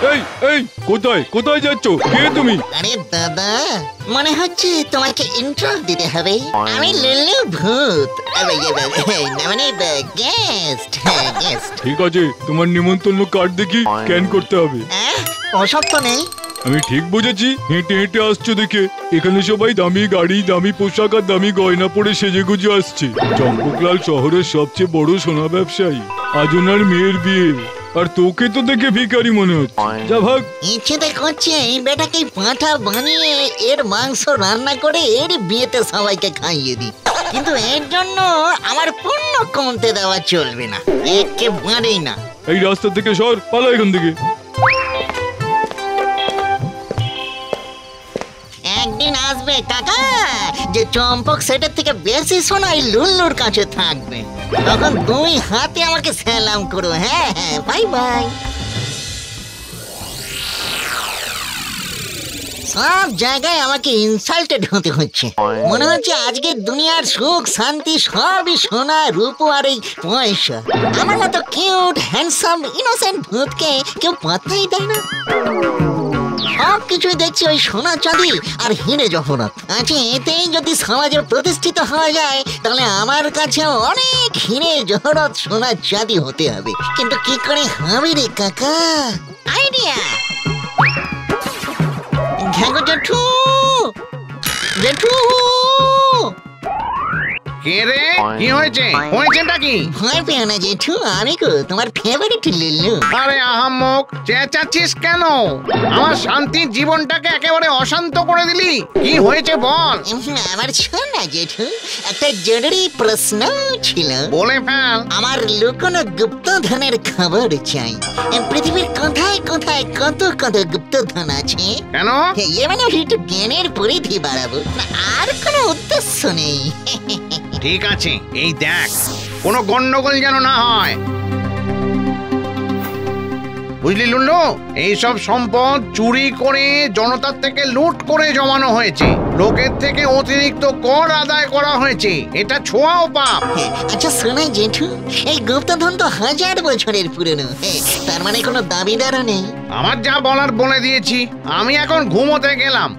এই এই কোথায় কোথায় যাচ্ছ? কে তুমি? আরে দাদা, মনে হচ্ছে তোমাকে ইন্ট্রো দিতে হবে। আমি লুল্লু ভূত, মানে গেস্ট। ঠিক আছে, তোমার নিমন্ত্রণ কার্ড দেখি স্ক্যান করতে হবে। ওসব তো নেই। আমি ঠিক বুঝেছি? হেঁটে হেঁটে আসছো দেখে এখানে সবাই দামি গাড়ি, দামি পোশাক আর দামি গয়না পরে সেজেগুজে আসছে। চম্পকলাল শহরের সবচেয়ে বড় সোনা ব্যবসায়ী, আজ ওনার মেয়ের বিয়ে, আর তোকে তো দেখে ভিখারি মনে হচ্ছে। যা ভাগ। ইচ্ছেতে করছে এই বেটাকে পাঁঠা বানিয়ে এর মাংস রান্না করে এর বিয়েতে সবাইকে খাইয়ে দিই, কিন্তু এর জন্য আমার পুণ্য কমতে দেওয়া চলবে না, একেবারেই না। এই রাস্তা থেকে সর, পালা এখান থেকে। একদিন আসবে কাকা যে চম্পক সেটের থেকে বেশি সোনাই লুল্লুর কাছে থাকবে, তখন দুই হাতে আমাকে সালাম করো। হ্যাঁ হ্যাঁ, বাই বাই। সব জায়গায় আমাকে ইনসাল্টেড হতে হচ্ছে। মনে হচ্ছে আজকে দুনিয়ার সুখ শান্তি সবই সোনা রূপ আর এই পয়সা। আমার মতো কিউট হ্যান্ডসাম ইনোসেন্ট ভূতকে কেউ পাত্তাই দেয় না। সব কিছুই দেখছি ওই সোনা চাঁদি আর হিরে জহরত আছে। এতেই যদি সমাজে প্রতিষ্ঠিত হওয়া যায় তাহলে আমার কাছে অনেক হিরে জহরত সোনা চাঁদি হতে হবে। কিন্তু কি করে হবে রে কাকা? আইডিয়া। ঘাগো জেঠু, জেঠু। কে রে? কি হয়েছে? হয়েছেটা কি? ভয় পেও না জেঠু, আমি গো তোমার ফেভারিট লুল্লু। আরে আহাম্মক, চেঁচাচ্ছিস কেন? আমার শান্তির জীবনটাকে একেবারে অশান্ত করে দিলি। কি হয়েছে বল। আমার শোন না জেঠু, একটা জরুরি প্রশ্ন ছিল। বলে ফেল। আমার লুকোনো গুপ্তধনের খবর চাই। পৃথিবীর কোথায় কোথায় কত কত গুপ্তধন আছে। কেন? মানে একটু জ্ঞানের পরিধি বাড়াবো, আর কোনো উদ্দেশ্য নেই। ঠিক আছে, এই দেখ, কোনো গন্ডগোল যেন না হয়, বুঝলি লুল্লু? এইসব সম্পদ চুরি করে জনতার থেকে লুট করে জমানো হয়েছে, লোকের থেকে অতিরিক্ত কর আদায় করা হয়েছে। এটা ছোঁয়াও পাপ। আচ্ছা শোনাই জেঠু, এই গুপ্তধন তো 1000 বছরের পুরনো, তার মানে কোনো দাবিদারও নেই। আমার যা বলার বলে দিয়েছি, আমি এখন ঘুমোতে গেলাম।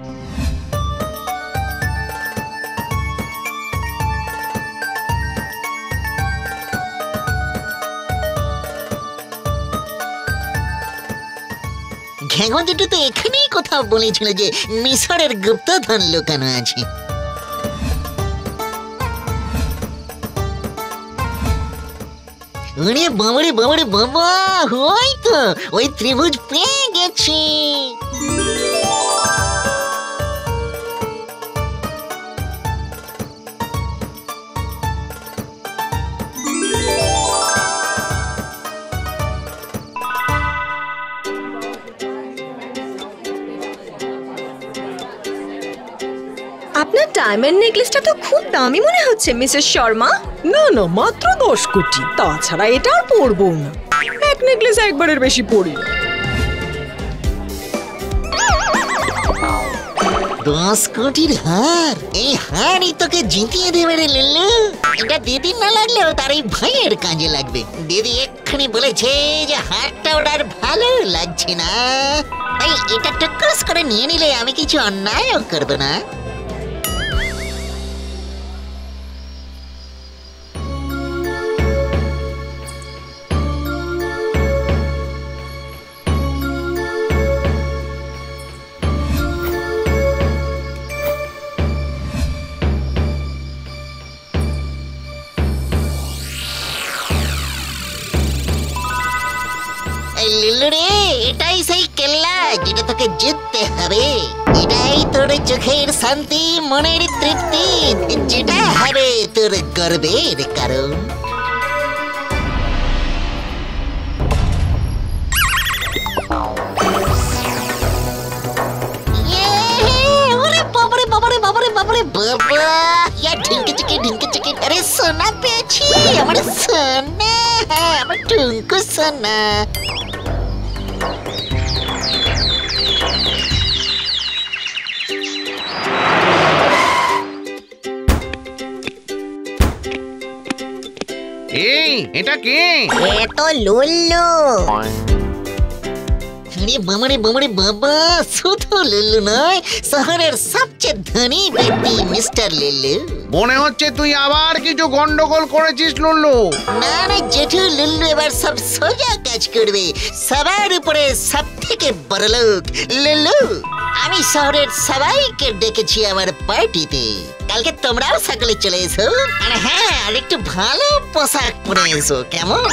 ঘেঘো জেঠু তো এখানেই কোথাও বলেছিল যে মিশরের গুপ্তধন লুকানো আছে। ওরে বাবারে বাবারে বাবা, হয়তো ওই ত্রিভুজ পেয়ে গেছি। আপনার ডায়মন্ড নেকলেসটা তো খুব দামি মনে হচ্ছে মিসেস শর্মা। না না, মাত্র 10 কোটি। তাছাড়া এটা আর পরবো না, এক নেকলেস একবারের বেশি পরি। 10 কোটির হার, এই হারই তোকে জিতিয়ে দেবে রে লুল্লু। এটা দিদির না লাগলেও তার এই ভাইয়ের কাজে লাগবে। দিদি এক্ষুনি বলেছে যে হারটা ওটার ভালো লাগছে না, তাই এটা টুকরোস করে নিয়ে নিলে আমি কিছু অন্যায়ও করবো না। লুল্লু রে, এটাই সেই কেল্লা যেটা তোকে জিততে হবে। এটাই তোর চোখের শান্তি, মনের তৃপ্তি, যেটা হবে তোর গর্বের কারণ। বাবারে বাবারে বাবারে বাবারে বাবা, ঢিঙ্কে চিকে, আরে সোনা পেয়েছি, আমার সোনা, আমার টুঙ্কু সোনা। এই, এটা কে? এ তো লুল্লু। আরে বাবারে বাবারে বাবা, শুধু লুল্লু নয়, শহরের সবচেয়ে ধনী ব্যক্তি মিস্টার লুল্লু। মনে হচ্ছে তুই আবার কিছু গন্ডগোল করেছিস লুল্লু। না না জেঠু, লুল্লু এবার সব সোজা কাজ করবে। সবার উপরে সব থেকে বড় লোক লুল্লু। আমি শহরের সবাইকে ডেকেছি আমার পার্টিতে। কালকে তোমরাও সকলে চলে এসো। আর হ্যাঁ, আর একটু ভালো পোশাক পরে এসো, কেমন?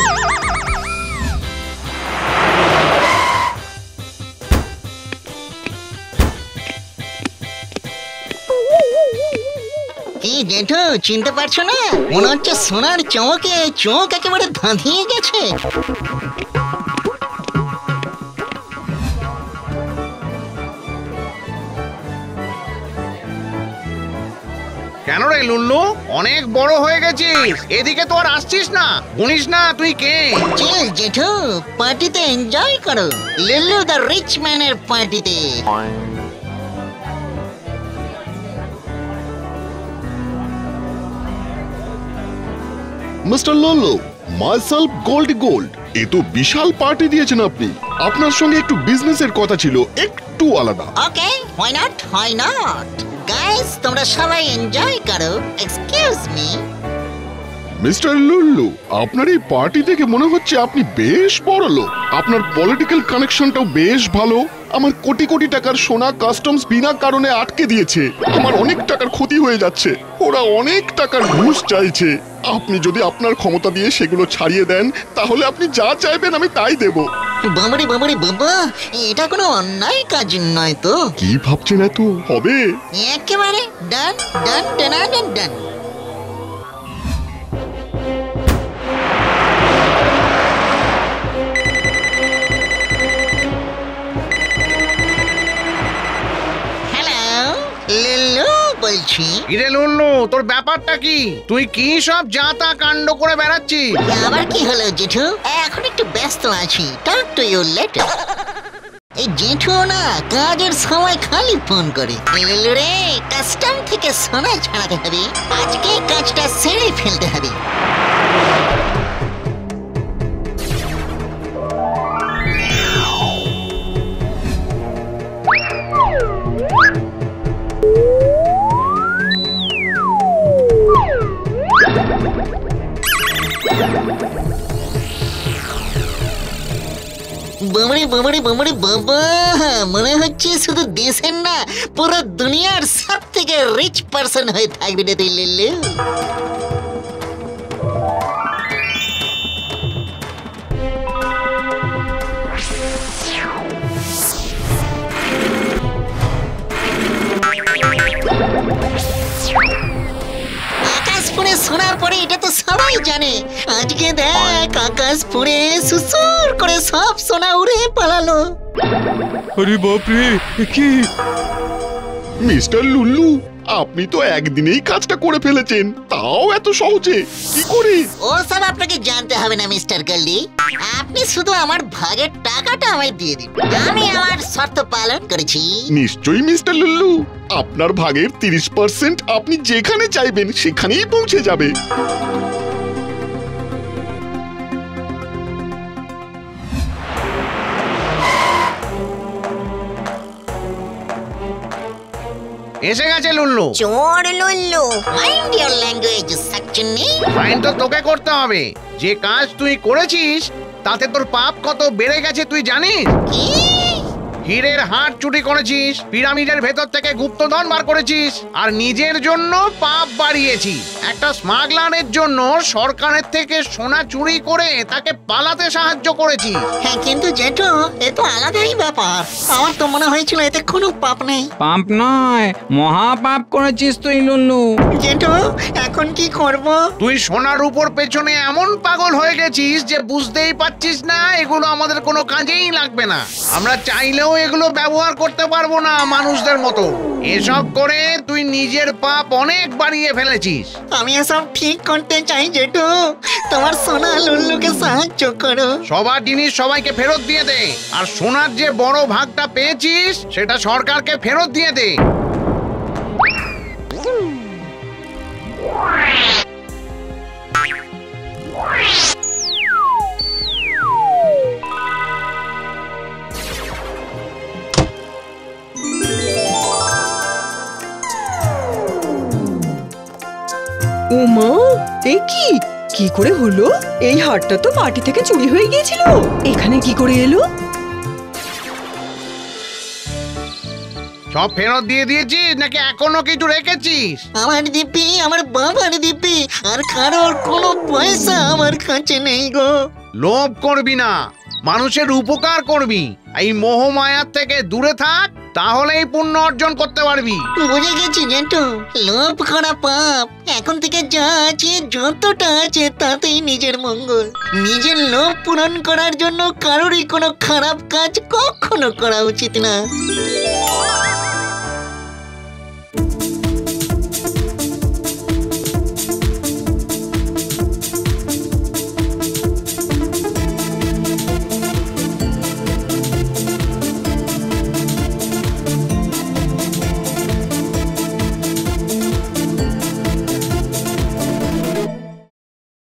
কি জেঠু, চিনতে পারছো না? মনে হচ্ছে সোনার চমকে চোখ একেবারে ধাঁধিয়ে গেছে। কেন রে লুল্লু, অনেক বড় হয়ে গেছিস, এদিকে তো আর আসছিস না। গুনিস না তুই কে? চিল জেঠু, পার্টিতে এনজয় করো। লুল্লু দ্য রিচ ম্যানের পার্টিতে। মিস্টার লল্লো, মাইসেলফ গোল্ড। এ তো বিশাল পার্টি দিয়েছেন আপনি। আপনার সঙ্গে একটু বিজনেসের কথা ছিল, একটু আলাদা। Okay, why not, why not. Guys, তোমরা সবাই এনজয় করো। Excuse me. মিস্টার লুল্লু, আপনার এই পার্টি থেকে মনে হচ্ছে আপনি বেশ বড় লোক। আপনার পলিটিক্যাল কানেকশনটাও বেশ ভালো। আমার কোটি কোটি টাকার সোনা কাস্টমস বিনা কারণে আটকে দিয়েছে। আমার অনেক টাকার ক্ষতি হয়ে যাচ্ছে। ওরা অনেক টাকার ঘুষ চাইছে। আপনি যদি আপনার ক্ষমতা দিয়ে সেগুলো ছাড়িয়ে দেন, তাহলে আপনি যা চাইবেন আমি তাই দেব। বাবারে বাবারে বাবা, এটা কোনো অন্যায় কাজ নয় তো? কি ভাবছেন এত? হবে একেবারে ডান ডান ডান ডান ডান। লুল্লু বলছি। ইরে লুল্লু, তোর ব্যাপারটা কি? তুই কি সব যাতা কাণ্ড করে বেড়াচ্ছিস? আবার কি হলো জেঠু? এখন একটু ব্যস্ত আছি। Talk to you later. এই জেঠু না কাজের সময় খালি ফোন করে। লুল্লু রে, কাস্টম থেকে সোনা ছাড়াতে হবে, আজকে কাজটা সেরে ফেলতে হবে। বাবারে বাবারে বাবারে বাবা, মনে হচ্ছে শুধু দেশের না, পুরো দুনিয়ার সব থেকে রিচ পার্সন হয়ে থাকবি রে তুই লুল্লু। আকাশ পুড়ে শোনার পরে এটা তো সবাই জানে। আজকে দেখ, আকাশ পুড়ে সুসুর করে সব সোনা উড়ে পালালো। আরে বাপরে, এ কি? মিস্টার লুল্লু, আপনি তো একদিনেই কাজটা করে ফেলেছেন, তাও এত সহজে কি করে? ওসব আপনাকে জানতে হবে না মিস্টার গল্লি। আপনি শুধু আমার ভাগের টাকাটা আমায় দিয়ে দিন। আমি আমার শর্ত পালন করেছি। নিশ্চয়ই মিস্টার লুল্লু, আপনার ভাগের 30% আপনি যেখানে চাইবেন সেখানেই পৌঁছে যাবে। এসে গেছে লুল্লু। চোর লুল্লু। মাইন্ড ইওর ল্যাঙ্গুয়েজ সাকচুন্নি। ফাইন তো তোকে করতে হবে। যে কাজ তুই করেছিস তাতে তোর পাপ কত বেড়ে গেছে তুই জানিস? কি? হীরের হাট চুরি করেছিস, পিরামিডের ভেতর থেকে গুপ্তধন বার করেছিস, আর নিজের জন্য পাপ বাড়িয়েছিস। একটা স্মাগলারের জন্য সরকারের থেকে সোনা চুরি করে তাকে পালাতে সাহায্য করেছিস। হ্যাঁ, কিন্তু জেঠু, এ তো আলাদাই ব্যাপার। আমার তো মনে হয়েছিল এতে কোনো পাপ নেই। পাপ নয়, মহাপাপ করেছিস তুই লুল্লু। জেঠু, এখন কি করব? তুই সোনার উপর পেছনে এমন পাগল হয়ে গেছিস যে বুঝতেই পারছিস না এগুলো আমাদের কোনো কাজেই লাগবে না। আমরা চাইলেও এগুলো ব্যবহার করতে পারবো না মানুষদের মতো। এসব করে তুই নিজের পাপ অনেক বাড়িয়ে ফেলেছিস। আমি এসব ঠিক করতে চাই জেঠু। তোমার সোনা লুল্লুকে সাহায্য করো। সবার জিনিস সবাইকে ফেরত দিয়ে দে, আর সোনার যে বড় ভাগটা পেয়েছিস সেটা সরকারকে ফেরত দিয়ে দে। এ কি কি করে হলো? এই হারটা তো পার্টি থেকে চুরি হয়ে গিয়েছিল, এখানে কি করে এলো? সব ফেরত দিয়ে দিয়েছিস নাকি এখনো কিছু রেখেছিস? আমার দিব্যি, আমার বাবার দিব্যি, আর কারোর কোনো পয়সা আমার কাছে নেই গো। লোভ করবি না, মানুষের উপকার করবি। এই মোহমায়ার থেকে দূরে থাক, তাহলেই পুণ্য অর্জন করতে পারবি। বুঝে গেছি জেঠু, লোভ করা পাপ। এখন থেকে যা আছে, যতটা আছে, তাতেই নিজের মঙ্গল। নিজের লোভ পূরণ করার জন্য কারোরই কোনো খারাপ কাজ কখনো করা উচিত না।